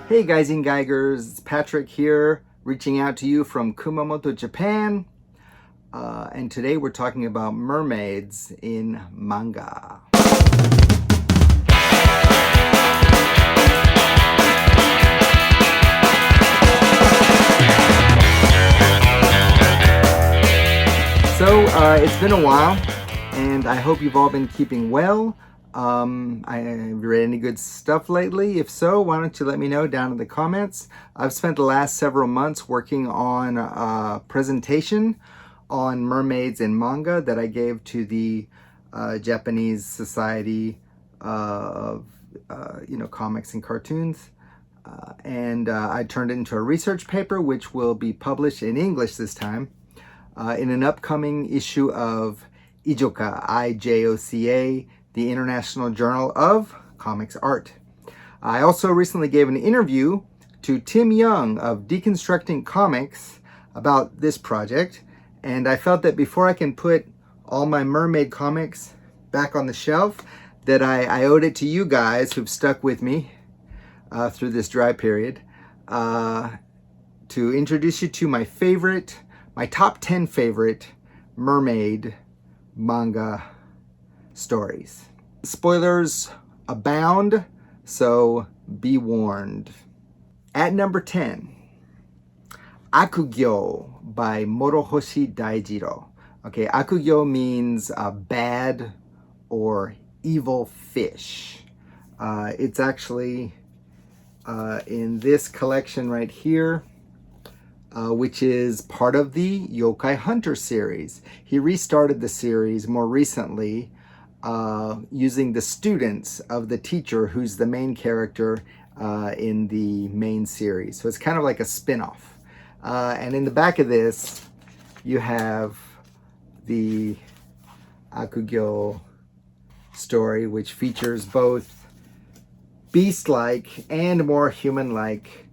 Hey guys and Geigers, it's Patrick here, reaching out to you from Kumamoto, Japan. And today we're talking about mermaids in manga. So it's been a while, and I hope you've all been keeping well. Have you read any good stuff lately? If so, why don't you let me know down in the comments. I've spent the last several months working on a presentation on mermaids in manga that I gave to the Japanese Society of Comics and Cartoons. And I turned it into a research paper, which will be published in English this time in an upcoming issue of Ijoka, IJOCA, the International Journal of Comics Art. I also recently gave an interview to Tim Young of Deconstructing Comics about this project, and I felt that before I can put all my mermaid comics back on the shelf, that I owed it to you guys who've stuck with me through this dry period to introduce you to my top 10 favorite mermaid manga stories. Spoilers abound, so be warned. At number 10, Akugio by Morohoshi Daijiro. Okay, Akugyo means bad or evil fish. It's actually in this collection right here, which is part of the Yokai Hunter series. He restarted the series more recently using the students of the teacher who's the main character in the main series. So it's kind of like a spin-off. And in the back of this, you have the Akugyo story, which features both beast-like and more human-like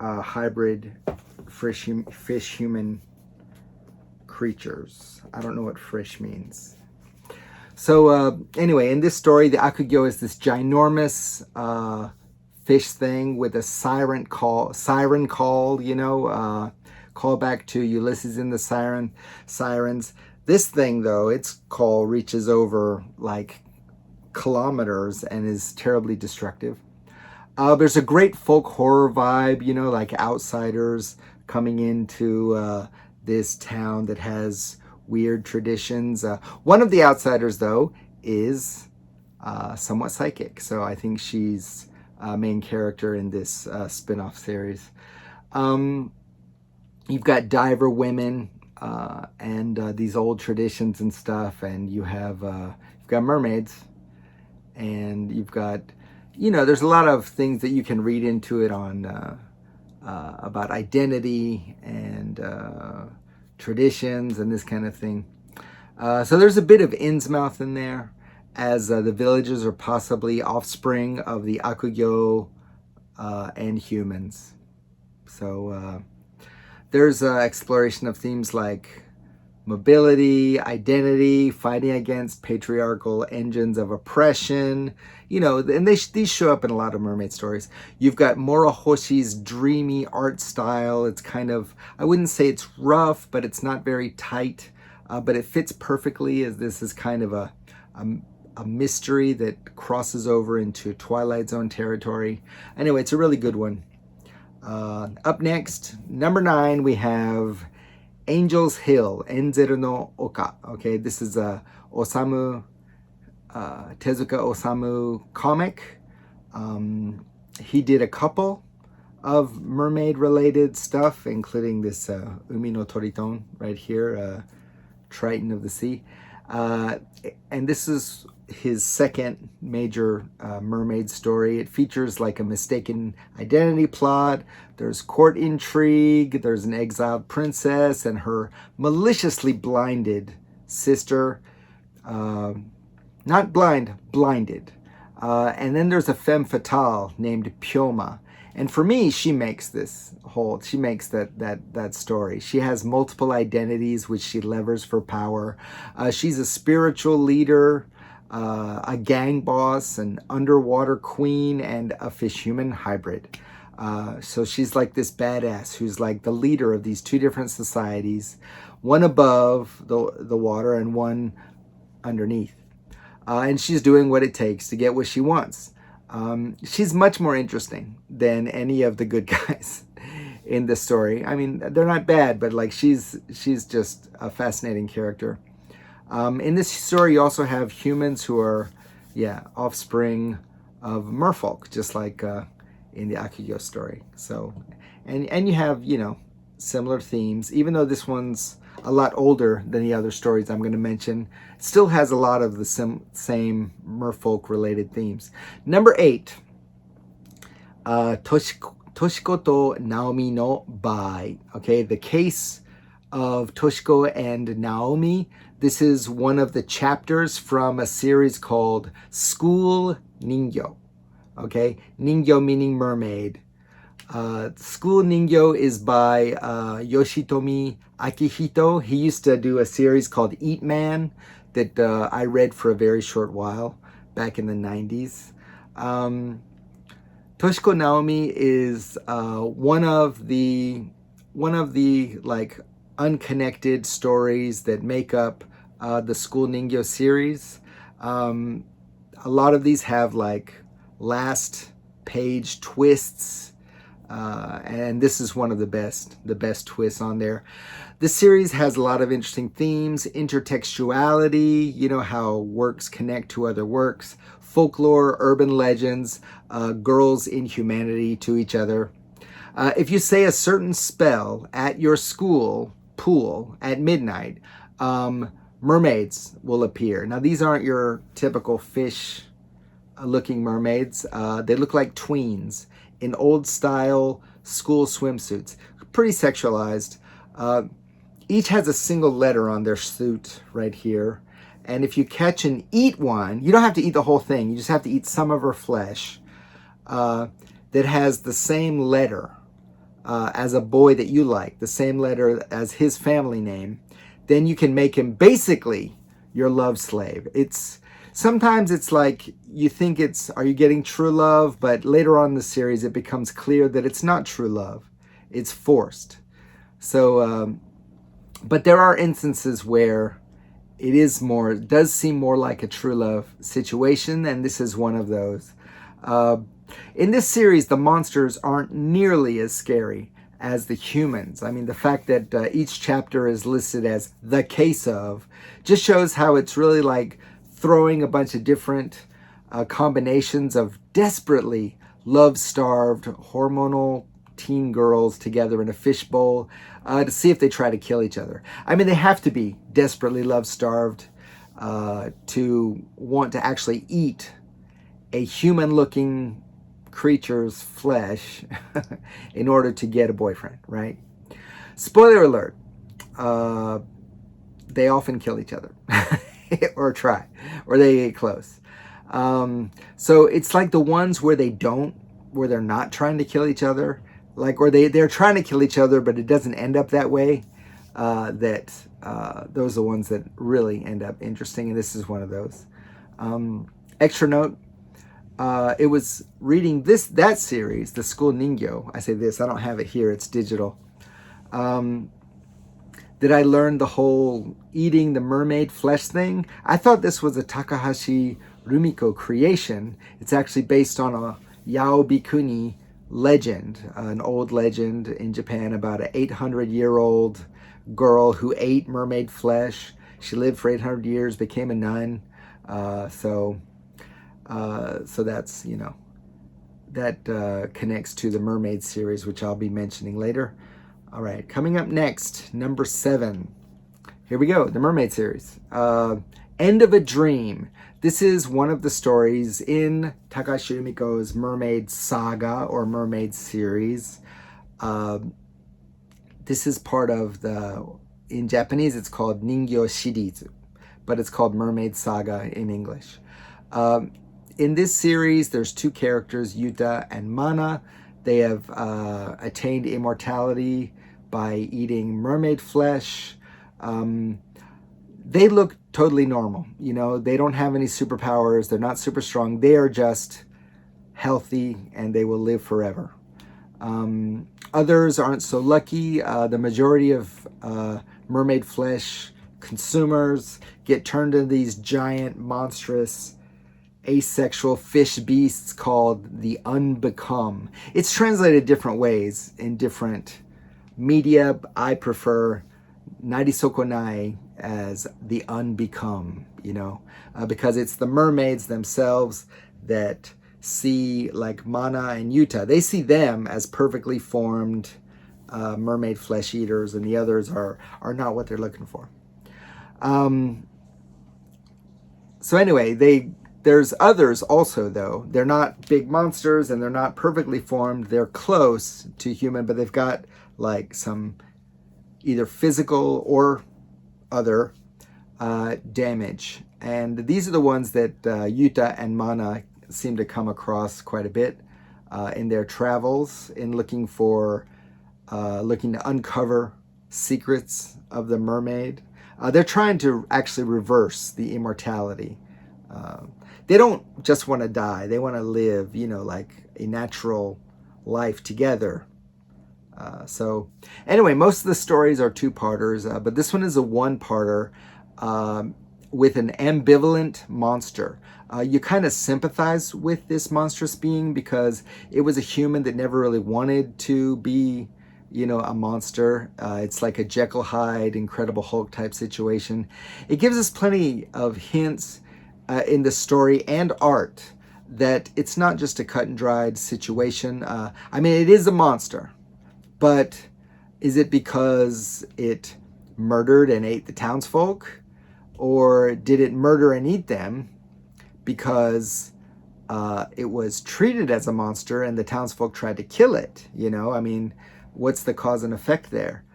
hybrid fish-human creatures. I don't know what fish means. So anyway, in this story, the Akugyo is this ginormous fish thing with a siren call, call back to Ulysses in the Sirens. This thing, though, its call reaches over like kilometers and is terribly destructive. There's a great folk horror vibe, like outsiders coming into this town that has weird traditions. One of the outsiders, though, is somewhat psychic. So I think she's a main character in this spin-off series. You've got diver women and these old traditions and stuff. And you've got mermaids. And you've got, there's a lot of things that you can read into it on about identity and traditions and this kind of thing. So there's a bit of Innsmouth in there, as the villagers are possibly offspring of the Akugyo and humans. So there's exploration of themes like mobility, identity, fighting against patriarchal engines of oppression, and these show up in a lot of mermaid stories. You've got Morihoshi's dreamy art style. It's kind of, I wouldn't say it's rough, but it's not very tight, but it fits perfectly, as this is kind of a mystery that crosses over into Twilight Zone territory. Anyway, it's a really good one. Up next, number 9, we have Angel's Hill, Enzeru no Oka. Okay, this is a Tezuka Osamu comic. He did a couple of mermaid-related stuff, including this Umi no Toriton right here, Triton of the Sea. And this is his second major mermaid story. It features like a mistaken identity plot. There's court intrigue. There's an exiled princess and her maliciously blinded sister. Not blind, blinded. And then there's a femme fatale named Pyoma. And for me, she makes that story. She has multiple identities which she levers for power. She's a spiritual leader, a gang boss, an underwater queen, and a fish-human hybrid. So she's like this badass who's like the leader of these two different societies, one above the water and one underneath. And she's doing what it takes to get what she wants. She's much more interesting than any of the good guys in the story. I mean, they're not bad, but like she's just a fascinating character. In this story, you also have humans who are, yeah, offspring of merfolk, just like in the Akugio story. So, and you have, you know, similar themes, even though this one's a lot older than the other stories I'm going to mention. It still has a lot of the same merfolk related themes. Number 8, Toshiko to Naomi no Bai. Okay, the case of Toshiko and Naomi. This is one of the chapters from a series called School Ningyo. Okay, Ningyo meaning mermaid. School Ningyo is by Yoshitomi Akihito. He used to do a series called Eat Man that I read for a very short while back in the 90s. Toshiko Naomi is one of the like unconnected stories that make up the School Ningyo series. A lot of these have like last page twists. And this is one of the best twists on there. This series has a lot of interesting themes, intertextuality, you know, how works connect to other works, folklore, urban legends, girls' inhumanity to each other. If you say a certain spell at your school pool at midnight, mermaids will appear. Now, these aren't your typical fish looking mermaids. They look like tweens in old style school swimsuits, pretty sexualized. Each has a single letter on their suit right here. And if you catch and eat one, you don't have to eat the whole thing. You just have to eat some of her flesh that has the same letter as a boy that you like, the same letter as his family name. Then you can make him basically your love slave. Sometimes it's like you think are you getting true love? But later on in the series, it becomes clear that it's not true love. It's forced. So, but there are instances where it does seem more like a true love situation, and this is one of those. In this series, the monsters aren't nearly as scary as the humans. I mean, the fact that each chapter is listed as the case of just shows how it's really like throwing a bunch of different combinations of desperately love-starved hormonal teen girls together in a fishbowl to see if they try to kill each other. I mean, they have to be desperately love-starved to want to actually eat a human-looking creature's flesh in order to get a boyfriend, right? Spoiler alert, they often kill each other. Or try, or they get close. So it's like the ones where they're not trying to kill each other, like, or they're trying to kill each other, but it doesn't end up that way. Those are the ones that really end up interesting, and this is one of those. Extra note: it was reading that series, the School Ningyo. I say this, I don't have it here; it's digital. That I learned the whole eating the mermaid flesh thing. I thought this was a Takahashi Rumiko creation. It's actually based on a YAOBIKUNI legend, an old legend in Japan about an 800-year-old girl who ate mermaid flesh. She lived for 800 years, became a nun. So that's, you know, that connects to the Mermaid series, which I'll be mentioning later. All right, coming up next, number 7. Here we go, the Mermaid series. End of a Dream. This is one of the stories in Takashi Rumiko's Mermaid Saga or Mermaid series. This is part of in Japanese it's called Ningyo Shirizu, but it's called Mermaid Saga in English. In this series, there's 2 characters, Yuta and Mana. They have attained immortality by eating mermaid flesh. They look totally normal. You know, they don't have any superpowers. They're not super strong. They are just healthy and they will live forever. Others aren't so lucky. The majority of mermaid flesh consumers get turned into these giant, monstrous, asexual fish beasts called the unbecome. It's translated different ways in different media. I prefer Narisokonai as the unbecome, because it's the mermaids themselves that see, like Mana and Yuta, they see them as perfectly formed mermaid flesh eaters, and the others are not what they're looking for. So anyway, there's others also, though. They're not big monsters and they're not perfectly formed. They're close to human, but they've got like some either physical or other damage. And these are the ones that Yuta and Mana seem to come across quite a bit in their travels, in looking to uncover secrets of the mermaid. They're trying to actually reverse the immortality. They don't just want to die. They want to live, like a natural life together. So anyway, most of the stories are two-parters, but this one is a one-parter with an ambivalent monster. You kind of sympathize with this monstrous being because it was a human that never really wanted to be, a monster. It's like a Jekyll Hyde, Incredible Hulk type situation. It gives us plenty of hints in the story and art that it's not just a cut and dried situation. I mean, it is a monster, but is it because it murdered and ate the townsfolk? Or did it murder and eat them because it was treated as a monster and the townsfolk tried to kill it? I mean, what's the cause and effect there?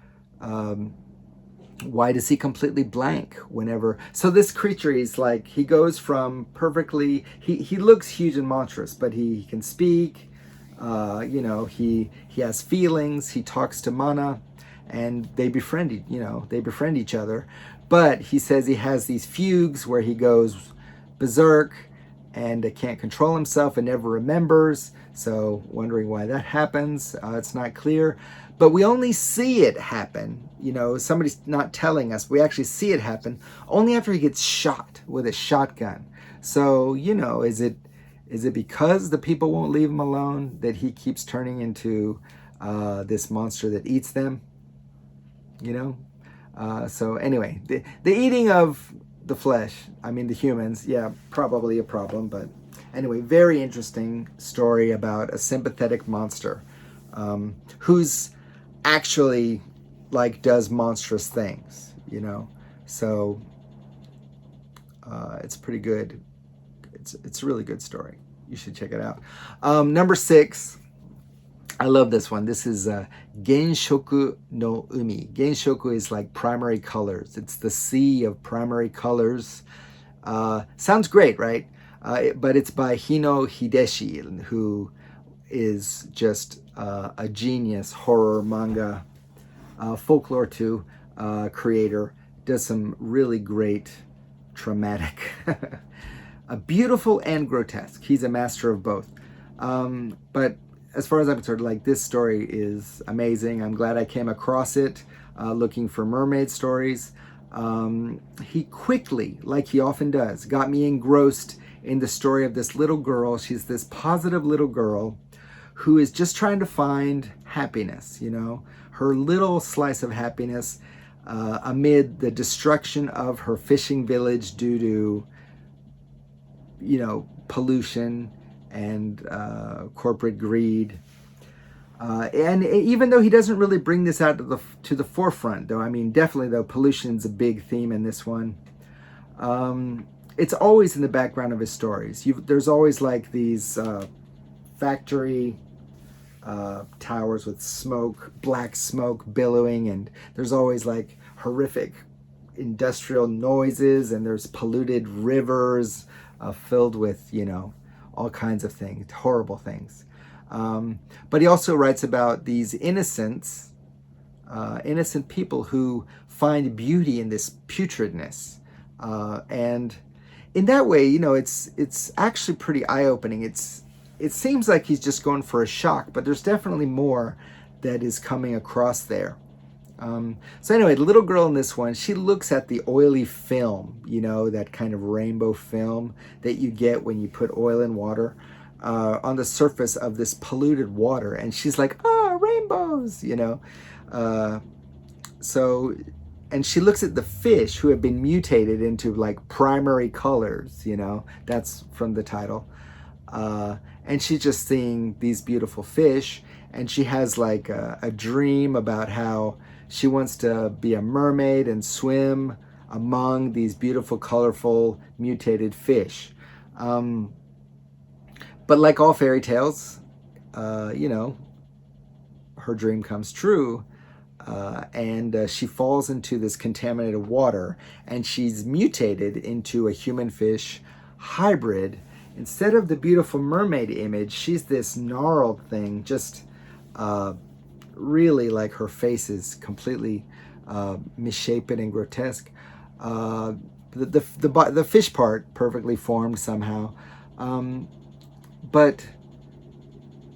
Why does he completely blank whenever? So this creature, he goes from perfectly, he looks huge and monstrous, but he can speak, he has feelings, he talks to Mana, and they befriend each other. But he says he has these fugues where he goes berserk and can't control himself and never remembers. So wondering why that happens. It's not clear. But we only see it happen. Somebody's not telling us. We actually see it happen only after he gets shot with a shotgun. So, is it because the people won't leave him alone that he keeps turning into this monster that eats them? So anyway, the eating of the flesh, the humans, yeah, probably a problem. But anyway, very interesting story about a sympathetic monster who's actually does monstrous things, So it's pretty good. It's a really good story. You should check it out. Number 6. I love this one. This is Genshoku no Umi. Genshoku is like primary colors. It's the sea of primary colors. Sounds great, right? But it's by Hino Hideshi, who is just a genius horror manga, folklore too, creator. Does some really great traumatic, beautiful and grotesque. He's a master of both. But as far as I'm concerned, this story is amazing. I'm glad I came across it looking for mermaid stories. He quickly, like he often does, got me engrossed in the story of this little girl. She's this positive little girl who is just trying to find happiness, her little slice of happiness amid the destruction of her fishing village due to, pollution and corporate greed. And even though he doesn't really bring this out to the forefront, though, definitely, though, pollution's a big theme in this one. It's always in the background of his stories. There's always these factory towers with smoke, black smoke billowing, and there's always horrific industrial noises, and there's polluted rivers filled with, all kinds of things, horrible things. But he also writes about these innocent people who find beauty in this putridness. And in that way, it's actually pretty eye-opening. it seems like he's just going for a shock, but there's definitely more that is coming across there. So anyway, the little girl in this one, she looks at the oily film, you know, that kind of rainbow film that you get when you put oil in water on the surface of this polluted water. And she's like, oh, rainbows, you know. And she looks at the fish who have been mutated into like primary colors, you know, that's from the title. And she's just seeing these beautiful fish, and she has like a dream about how she wants to be a mermaid and swim among these beautiful, colorful, mutated fish. But like all fairy tales, you know, her dream comes true. And she falls into this contaminated water, and she's mutated into a human fish hybrid. Instead of the beautiful mermaid image, she's this gnarled thing, just really like her face is completely misshapen and grotesque. The fish part perfectly formed somehow, but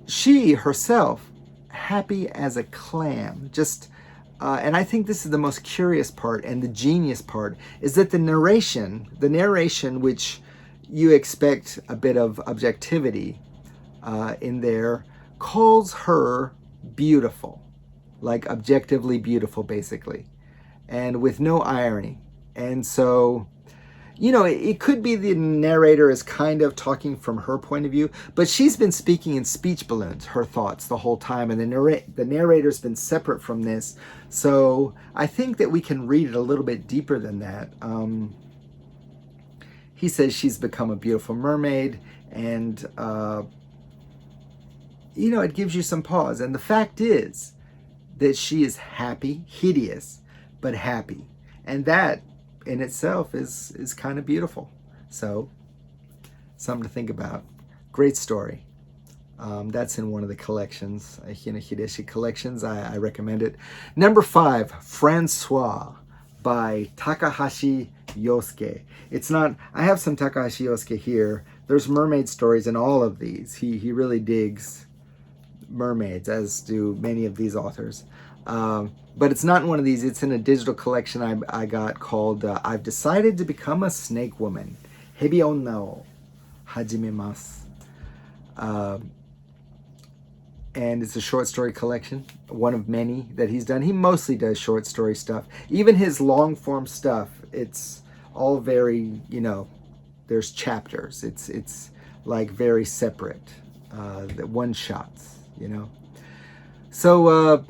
she herself happy as a clam, just and I think this is the most curious part and the genius part, is that the narration which you expect a bit of objectivity in there, calls her beautiful, like objectively beautiful, basically, and with no irony. And so, you know, it could be the narrator is kind of talking from her point of view, but she's been speaking in speech balloons, her thoughts the whole time, and the narrator's been separate from this. So I think that we can read it a little bit deeper than that. He says she's become a beautiful mermaid, and you know, it gives you some pause. And the fact is that she is happy, hideous, but happy. And that in itself is kind of beautiful. So, something to think about. Great story. That's in one of the collections, Hina Hideshi collections. I recommend it. Number 5, Franois by Takahashi Yosuke. It's not, I have some Takahashi Yosuke here. There's mermaid stories in all of these. He really digs mermaids, as do many of these authors. But it's not in one of these. It's in a digital collection I got called I've Decided to Become a Snake Woman. Hebi onna o hajimemasu. And it's a short story collection, one of many that he's done. He mostly does short story stuff. Even his long form stuff, it's all very, you know, there's chapters. It's like very separate, one shots, you know. So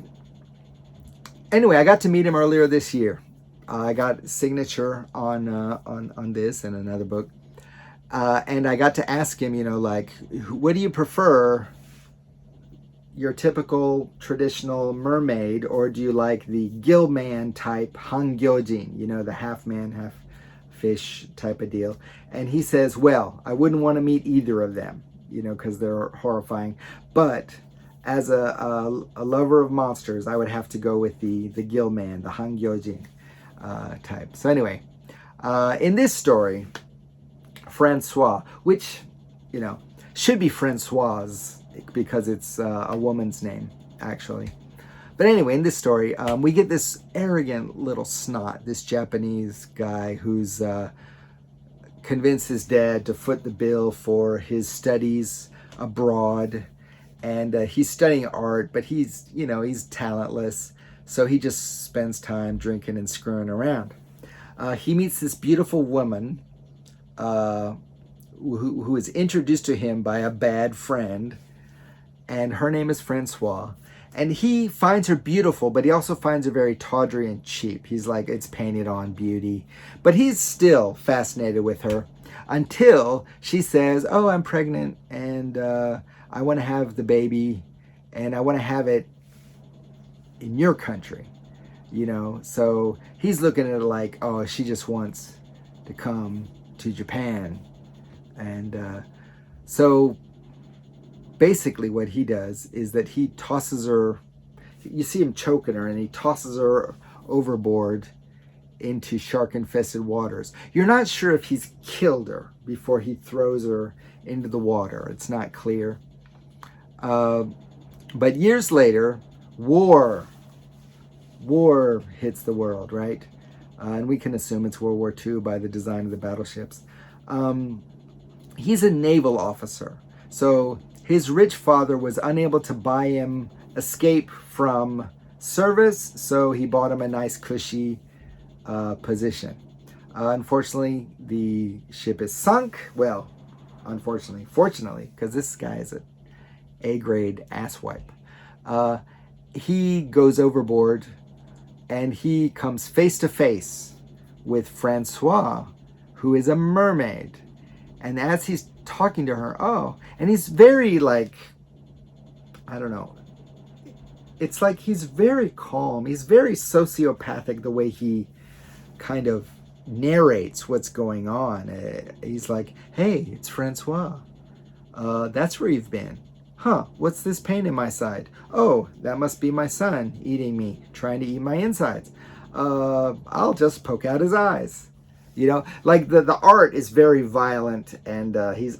anyway, I got to meet him earlier this year. I got signature on this and another book, and I got to ask him, you know, like, what do you prefer? Your typical traditional mermaid, or do you like the gill-man type HANGYOJIN, you know, the half man, half fish type of deal? And he says, well, I wouldn't want to meet either of them, you know, because they're horrifying. But as a lover of monsters, I would have to go with the gill-man, the HANGYOJIN type. So anyway, in this story, Franois, which, you know, should be Francoise, because it's a woman's name, actually. But anyway, in this story, we get this arrogant little snot, this Japanese guy who's convinced his dad to foot the bill for his studies abroad. And he's studying art, but he's, you know, he's talentless. So he just spends time drinking and screwing around. He meets this beautiful woman who is introduced to him by a bad friend. And her name is Franois. And he finds her beautiful, but he also finds her very tawdry and cheap. He's like, it's painted on beauty. But he's still fascinated with her until she says, oh, I'm pregnant, and I want to have the baby, and I want to have it in your country, you know? So he's looking at it like, oh, she just wants to come to Japan. And so basically what he does is that he tosses her, you see him choking her, and he tosses her overboard into shark-infested waters. You're not sure if he's killed her before he throws her into the water. It's not clear. But years later, war hits the world, right? And we can assume it's World War II by the design of the battleships. He's a naval officer. So his rich father was unable to buy him escape from service, so he bought him a nice cushy position. Unfortunately, the ship is sunk. Well, unfortunately, fortunately, because this guy is a A-grade asswipe. He goes overboard, and he comes face to face with Francois, who is a mermaid. And as he's talking to her, and he's very like, I don't know, it's like he's very calm. He's very sociopathic the way he kind of narrates what's going on. He's like, hey, it's Francois. That's where you've been. Huh, what's this pain in my side? Oh, that must be my son eating me, trying to eat my insides. I'll just poke out his eyes. You know, like the art is very violent, and he's,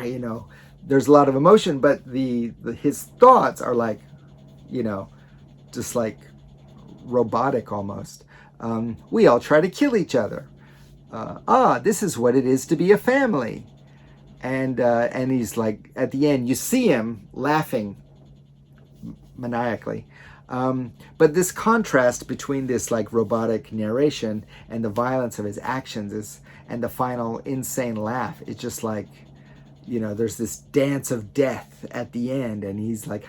you know, there's a lot of emotion, but his thoughts are like, you know, just like robotic almost. We all try to kill each other. This is what it is to be a family. And he's like, at the end, you see him laughing maniacally. But this contrast between this like robotic narration and the violence of his actions and the final insane laugh, it's just like, you know, there's this dance of death at the end, and he's like,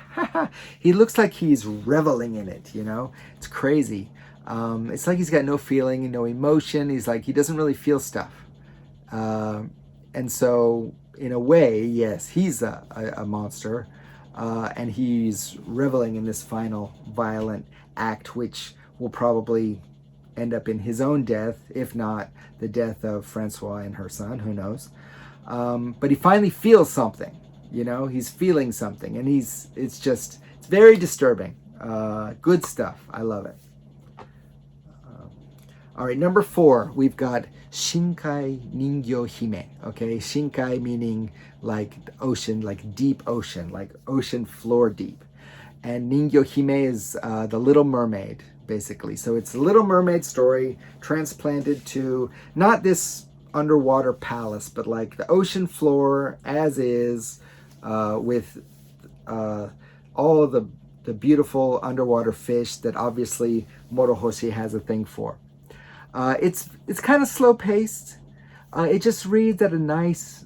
he looks like he's reveling in it, you know? It's crazy. It's like he's got no feeling and no emotion. He's like, he doesn't really feel stuff. And so, in a way, yes, he's a monster, and he's reveling in this final violent act, which will probably end up in his own death, if not the death of Francois and her son, who knows. But he finally feels something, you know, he's feeling something, and it's very disturbing. Good stuff. I love it. All right, number 4, we've got Shinkai NINGYO Hime. Okay, Shinkai meaning like the ocean, like deep ocean, like ocean floor deep. And NINGYO Hime is the Little Mermaid, basically. So it's a Little Mermaid story transplanted to not this underwater palace, but like the ocean floor as is, with all of the beautiful underwater fish that obviously Morohoshi has a thing for. It's kind of slow paced. It just reads at a nice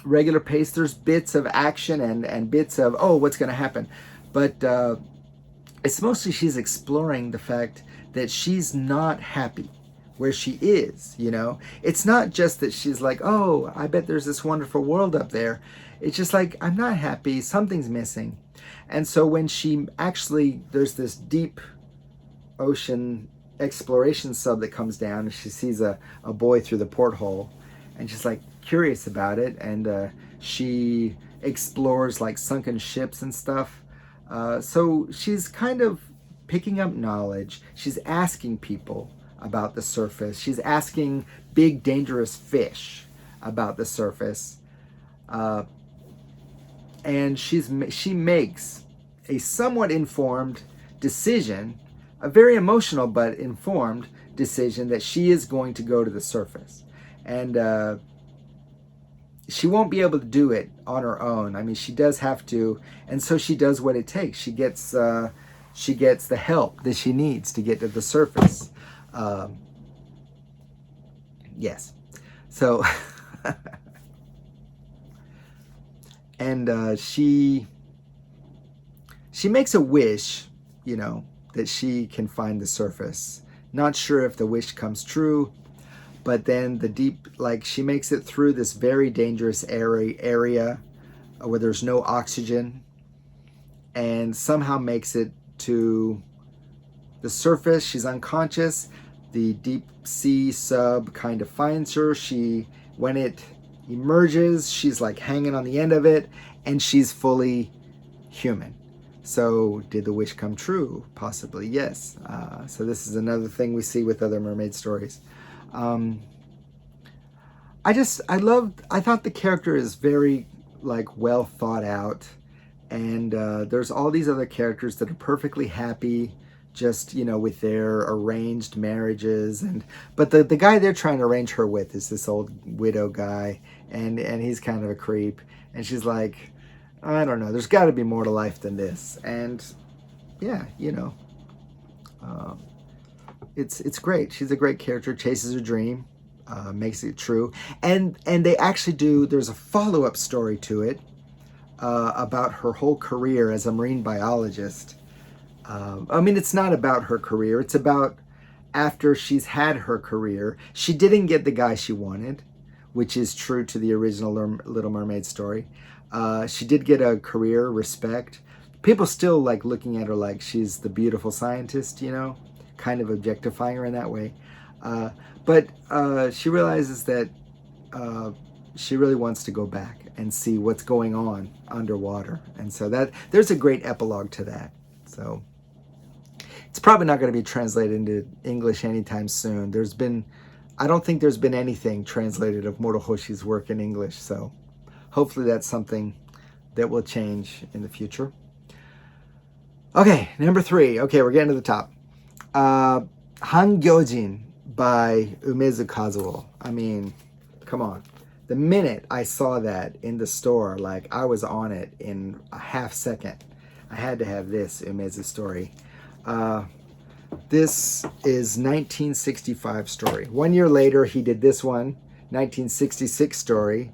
regular pace. There's bits of action and bits of, what's going to happen. But it's mostly she's exploring the fact that she's not happy where she is, you know. It's not just that she's like, I bet there's this wonderful world up there. It's just like, I'm not happy. Something's missing. And so when there's this deep ocean exploration sub that comes down, and she sees a boy through the porthole, and she's like curious about it, and she explores like sunken ships and stuff. So she's kind of picking up knowledge. She's asking people about the surface. She's asking big dangerous fish about the surface, and she makes a somewhat informed decision, a very emotional but informed decision, that she is going to go to the surface. And she won't be able to do it on her own. I mean, she does have to, and so she does what it takes. She gets the help that she needs to get to the surface. Yes. So, and she makes a wish, you know, that she can find the surface. Not sure if the wish comes true, but then she makes it through this very dangerous area where there's no oxygen, and somehow makes it to the surface. She's unconscious. The deep sea sub kind of finds her. When it emerges, she's like hanging on the end of it, and she's fully human. So did the wish come true? Possibly, yes. So this is another thing we see with other mermaid stories. I thought the character is very like well thought out, and there's all these other characters that are perfectly happy just, you know, with their arranged marriages, but the guy they're trying to arrange her with is this old widow guy, and he's kind of a creep, and she's like, I don't know, there's got to be more to life than this. And yeah, you know, it's great. She's a great character, chases her dream, makes it true, and they actually do. There's a follow-up story to it about her whole career as a marine biologist. I mean, it's not about her career. It's about after she's had her career. She didn't get the guy she wanted, which is true to the original Little Mermaid story. She did get a career, respect. People still like looking at her like she's the beautiful scientist, you know, kind of objectifying her in that way. But she realizes that she really wants to go back and see what's going on underwater. And so there's a great epilogue to that. So it's probably not going to be translated into English anytime soon. I don't think there's been anything translated of Morohoshi's work in English. So hopefully that's something that will change in the future. Okay, number 3. Okay, we're getting to the top. HANGYOJIN by Umezu Kazuo. I mean, come on. The minute I saw that in the store, like I was on it in a half second. I had to have this Umezu story. This is 1965 story. 1 year later, he did this one, 1966 story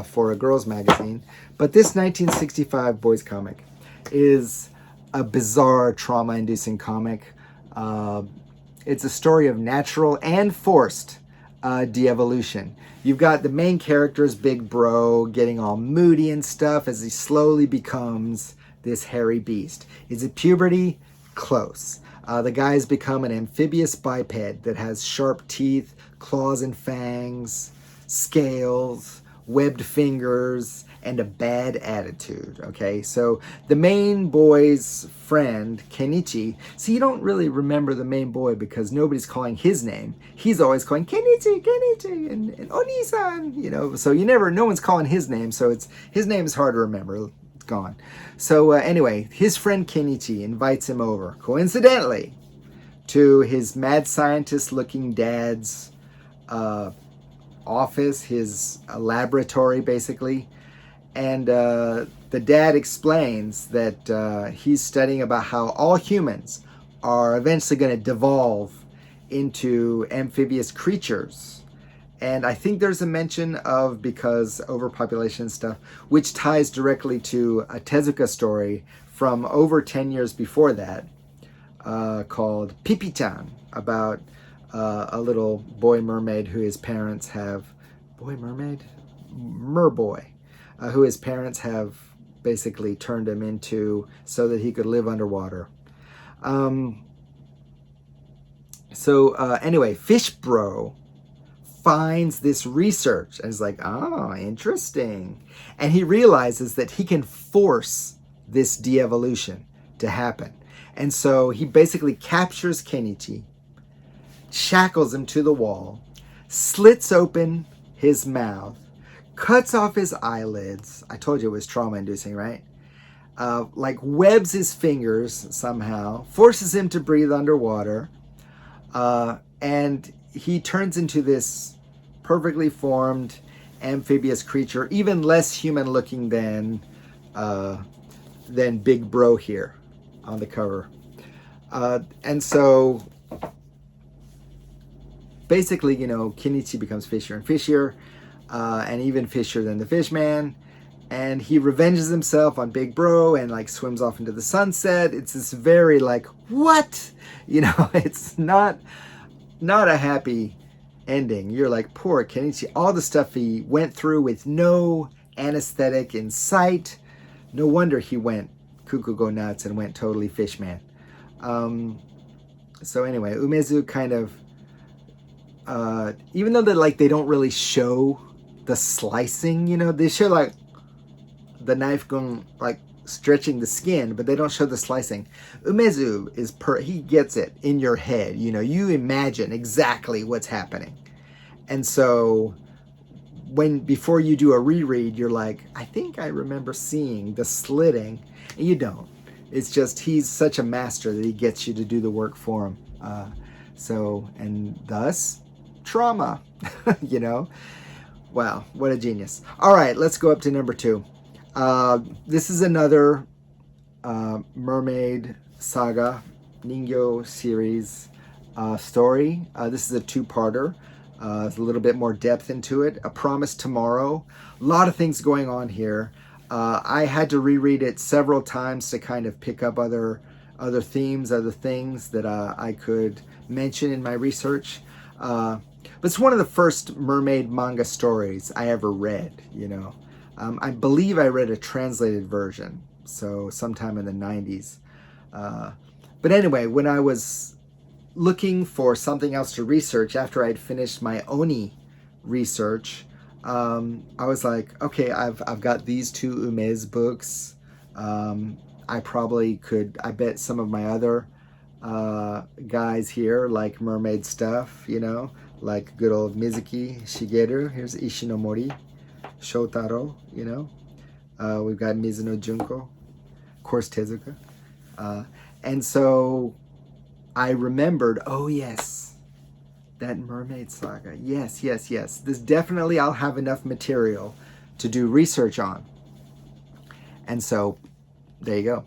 for a girls magazine. But this 1965 boys comic is a bizarre trauma-inducing comic. It's a story of natural and forced de-evolution. You've got the main character's big bro getting all moody and stuff as he slowly becomes this hairy beast. Is it puberty? Close. The guy's become an amphibious biped that has sharp teeth, claws and fangs, scales, webbed fingers, and a bad attitude, okay? So the main boy's friend, Kenichi, see, you don't really remember the main boy because nobody's calling his name. He's always calling Kenichi, Kenichi, and Oni-san, you know, so no one's calling his name, so his name is hard to remember. It's gone. So anyway, his friend Kenichi invites him over, coincidentally, to his mad scientist-looking dad's office, his laboratory, basically. And the dad explains that he's studying about how all humans are eventually going to devolve into amphibious creatures. And I think there's a mention of because overpopulation and stuff, which ties directly to a Tezuka story from over 10 years before that called Pipi-chan, about a little boy mermaid who his parents have... Boy mermaid? Merboy. Who his parents have basically turned him into so that he could live underwater. Anyway, Fish Bro finds this research and is like, oh, interesting. And he realizes that he can force this de-evolution to happen. And so he basically captures Kenichi, shackles him to the wall, slits open his mouth, cuts off his eyelids. I told you it was trauma-inducing, right? Like webs his fingers somehow, forces him to breathe underwater, and he turns into this perfectly formed amphibious creature, even less human-looking than Big Bro here on the cover. And so, basically, you know, Kenichi becomes fishier and fishier, and even fishier than the Fishman, and he revenges himself on Big Bro and like swims off into the sunset. It's this very like, what? You know, it's not a happy ending. You're like, poor Kenichi, all the stuff he went through with no anesthetic in sight. No wonder he went cuckoo go nuts and went totally Fishman. So anyway, Umezu kind of, even though they don't really show the slicing, you know, they show like the knife going like stretching the skin, but they don't show the slicing. Umezu is he gets it in your head. You know, you imagine exactly what's happening. And so before you do a reread, you're like, I think I remember seeing the slitting. And you don't. It's just he's such a master that he gets you to do the work for him. And thus, trauma, you know? Wow, what a genius. All right, let's go up to number 2. This is another Mermaid Saga, Ningyo series story. This is a 2-parter. There's a little bit more depth into it. A Promise Tomorrow. A lot of things going on here. I had to reread it several times to kind of pick up other themes, other things that I could mention in my research. But it's one of the first mermaid manga stories I ever read, you know. I believe I read a translated version, so sometime in the 90s. But anyway, when I was looking for something else to research after I'd finished my Oni research, I was like, okay, I've got these 2 Umez books. I probably could, I bet some of my other guys here like mermaid stuff, you know, like good old Mizuki Shigeru. Here's Ishinomori, Shotaro, you know. We've got Mizuno Junko, of course Tezuka. And so I remembered, oh yes, that Mermaid Saga. Yes. This definitely, I'll have enough material to do research on. And so, there you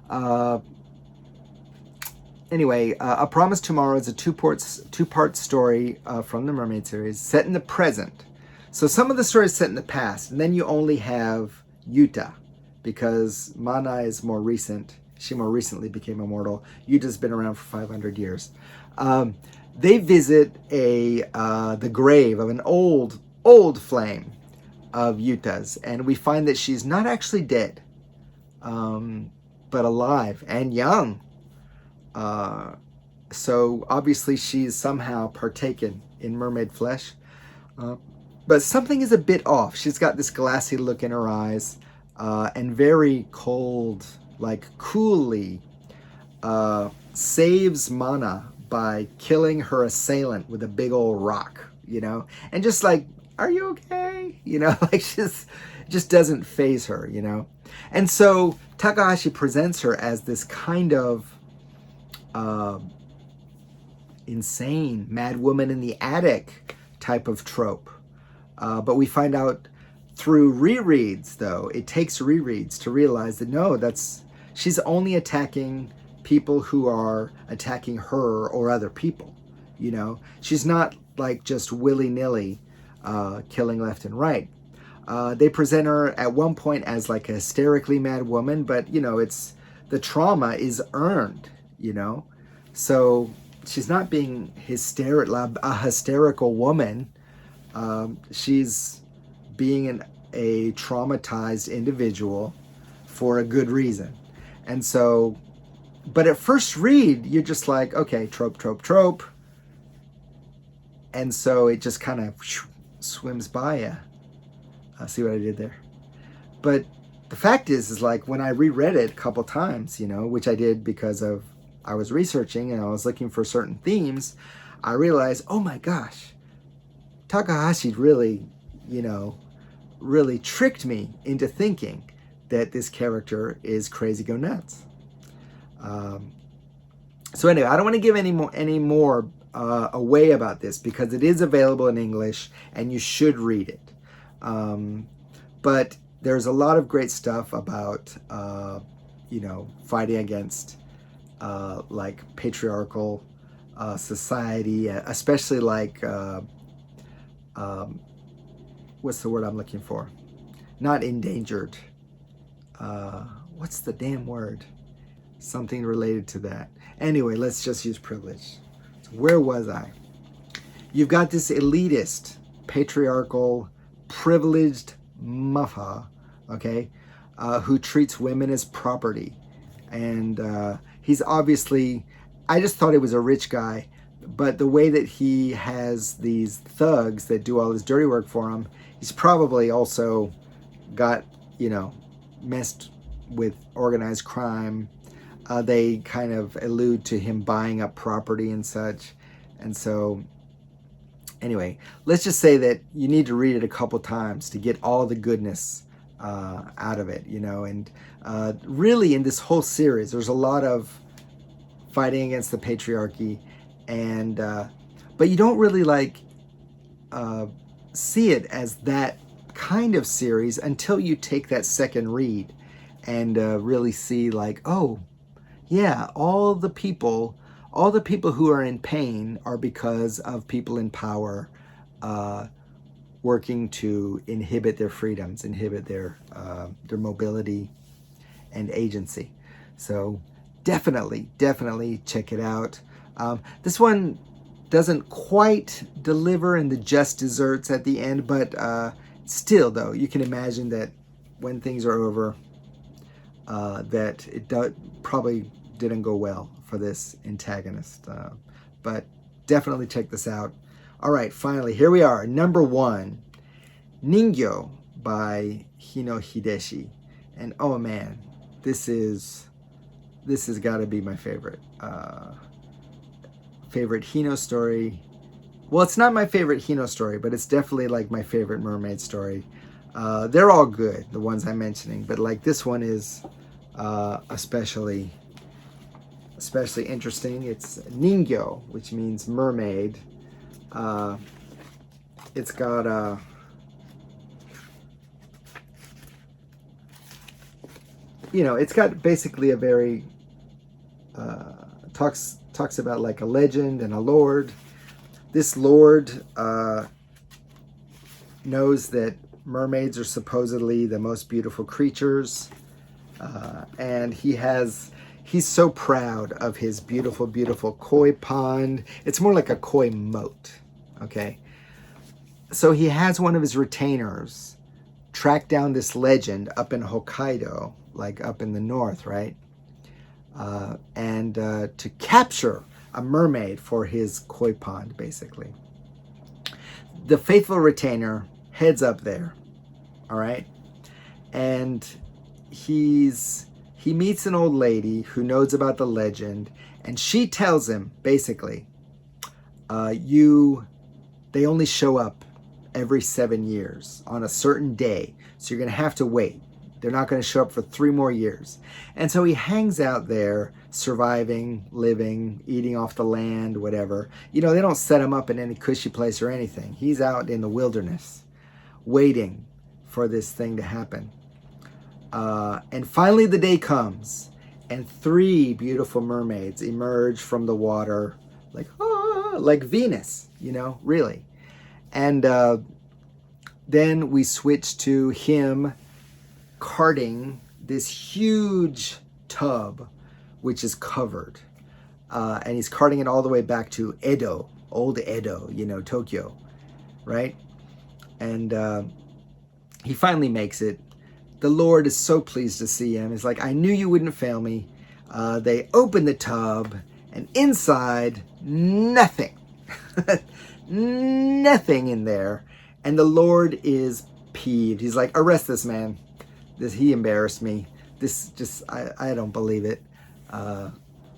go. Anyway, A Promise Tomorrow is a two-part story from the Mermaid series set in the present. So some of the stories set in the past, and then you only have Yuta, because Mana is more recent. She more recently became immortal. Yuta's been around for 500 years. They visit the grave of an old flame of Yuta's, and we find that she's not actually dead, but alive and young. So obviously she's somehow partaken in mermaid flesh. But something is a bit off. She's got this glassy look in her eyes, and very cold, like coolly saves Mana by killing her assailant with a big old rock, you know? And just like, are you okay? You know, like just doesn't faze her, you know? And so Takahashi presents her as this kind of insane mad woman in the attic type of trope. But we find out through rereads, though, it takes rereads to realize that no, she's only attacking people who are attacking her or other people, you know? She's not like just willy-nilly killing left and right. They present her at one point as like a hysterically mad woman, but, you know, the trauma is earned, you know? So she's not being a hysterical woman. She's being a traumatized individual for a good reason. And so, but at first read, you're just like, okay, trope. And so it just kind of swims by you. See what I did there? But the fact is like when I reread it a couple times, you know, which I did because I was researching and I was looking for certain themes, I realized, oh my gosh, Takahashi really, you know, really tricked me into thinking that this character is crazy go nuts. So anyway, I don't want to give any more away about this because it is available in English and you should read it. But there's a lot of great stuff about, you know, fighting against like patriarchal society, especially like, what's the word I'm looking for? Not endangered. What's the damn word? Something related to that. Anyway, let's just use privilege. So where was I? You've got this elitist, patriarchal, privileged muffa, okay, who treats women as property. And he's obviously, I just thought he was a rich guy, but the way that he has these thugs that do all his dirty work for him, he's probably also got, you know, messed with organized crime. They kind of allude to him buying up property and such. And so, anyway, let's just say that you need to read it a couple times to get all the goodness out of it, you know. And really, in this whole series, there's a lot of fighting against the patriarchy, and but you don't really like see it as that kind of series until you take that second read and really see, like, oh yeah, all the people who are in pain are because of people in power working to inhibit their freedoms, inhibit their mobility and agency. So definitely check it out. This one doesn't quite deliver in the just desserts at the end, but still, though, you can imagine that when things are over, that it probably didn't go well for this antagonist. But definitely check this out. All right, finally, here we are. Number 1, Ningyo by Hino Hideshi. And oh man, this has got to be my favorite Hino story. Well, it's not my favorite Hino story, but it's definitely like my favorite mermaid story. They're all good, the ones I'm mentioning, but like this one is especially interesting. It's Ningyo, which means mermaid. It's got it's got basically a very talks about like a legend and a lord. This lord knows that mermaids are supposedly the most beautiful creatures, and he's so proud of his beautiful koi pond. It's more like a koi moat, okay? So he has one of his retainers track down this legend up in Hokkaido, like up in the north, right? And to capture a mermaid for his koi pond, basically. The faithful retainer heads up there, all right? And he meets an old lady who knows about the legend, and she tells him, basically, they only show up every 7 years on a certain day, so you're going to have to wait. They're not going to show up for 3 more years. And so he hangs out there, surviving, living, eating off the land, whatever. They don't set him up in any cushy place or anything. He's out in the wilderness, waiting for this thing to happen. And finally the day comes, and 3 beautiful mermaids emerge from the water, like Venus, really. And then we switch to him carting this huge tub, which is covered. And he's carting it all the way back to Edo, old Edo, Tokyo, right? And he finally makes it. The Lord is so pleased to see him. He's like, I knew you wouldn't fail me. They open the tub, and inside, nothing. Nothing in there. And the Lord is peeved. He's like, arrest this man. He embarrassed me. I don't believe it. I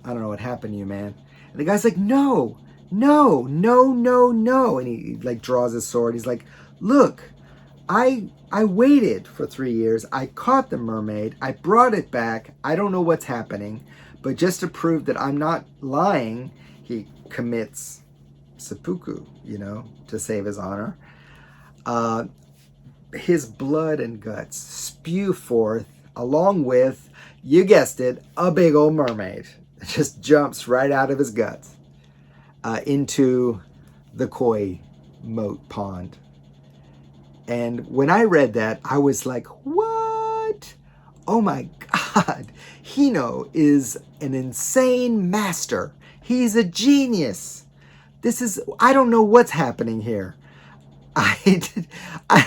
don't know what happened to you, man. And the guy's like, no. And he like draws his sword. He's like, look, I waited for 3 years. I caught the mermaid. I brought it back. I don't know what's happening. But just to prove that I'm not lying, he commits seppuku, to save his honor. His blood and guts spew forth, along with, you guessed it, a big old mermaid. It just jumps right out of his guts into the koi moat pond. And when I read that, I was like, what? Oh my God. Hino is an insane master. He's a genius. I don't know what's happening here. I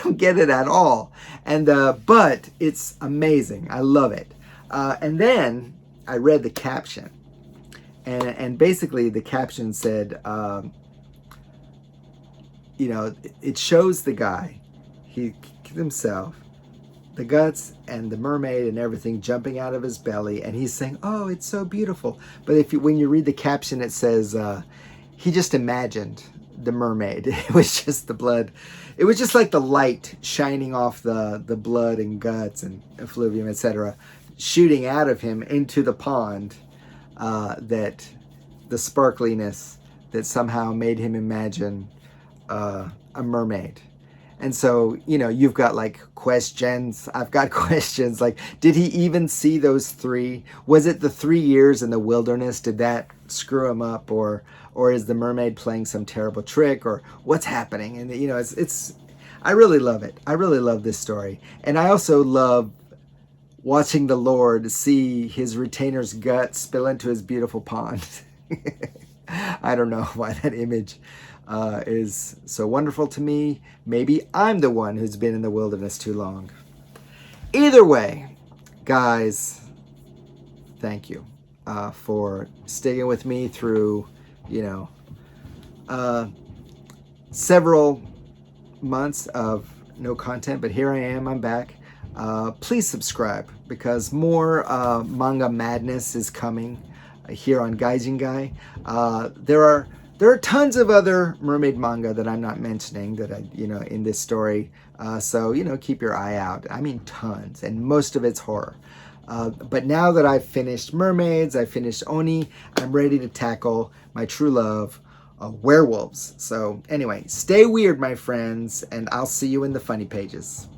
don't get it at all. And but it's amazing. I love it. And then I read the caption. And basically the caption said, it shows the guy, he himself, the guts and the mermaid and everything jumping out of his belly, and he's saying, "Oh, it's so beautiful." But when you read the caption, it says he just imagined the mermaid. It was just the blood. It was just like the light shining off the blood and guts and effluvium, etc., shooting out of him into the pond. That the sparkliness that somehow made him imagine a mermaid. And so, you know, you've got like questions. I've got questions like, did he even see those 3? Was it the 3 years in the wilderness? Did that screw him up? Or is the mermaid playing some terrible trick? Or what's happening? And, you know, I really love it. I really love this story. And I also love watching the Lord see his retainer's gut spill into his beautiful pond. I don't know why that image is so wonderful to me. Maybe I'm the one who's been in the wilderness too long. Either way, guys, thank you for sticking with me through, you know, several months of no content, but here I am, I'm back. Please subscribe because more manga madness is coming here on Gyojin Guy. There are tons of other mermaid manga that I'm not mentioning that in this story. So, you know, keep your eye out. I mean, tons, and most of it's horror. But now that I've finished mermaids, I finished Oni, I'm ready to tackle my true love, werewolves. So anyway, stay weird, my friends, and I'll see you in the funny pages.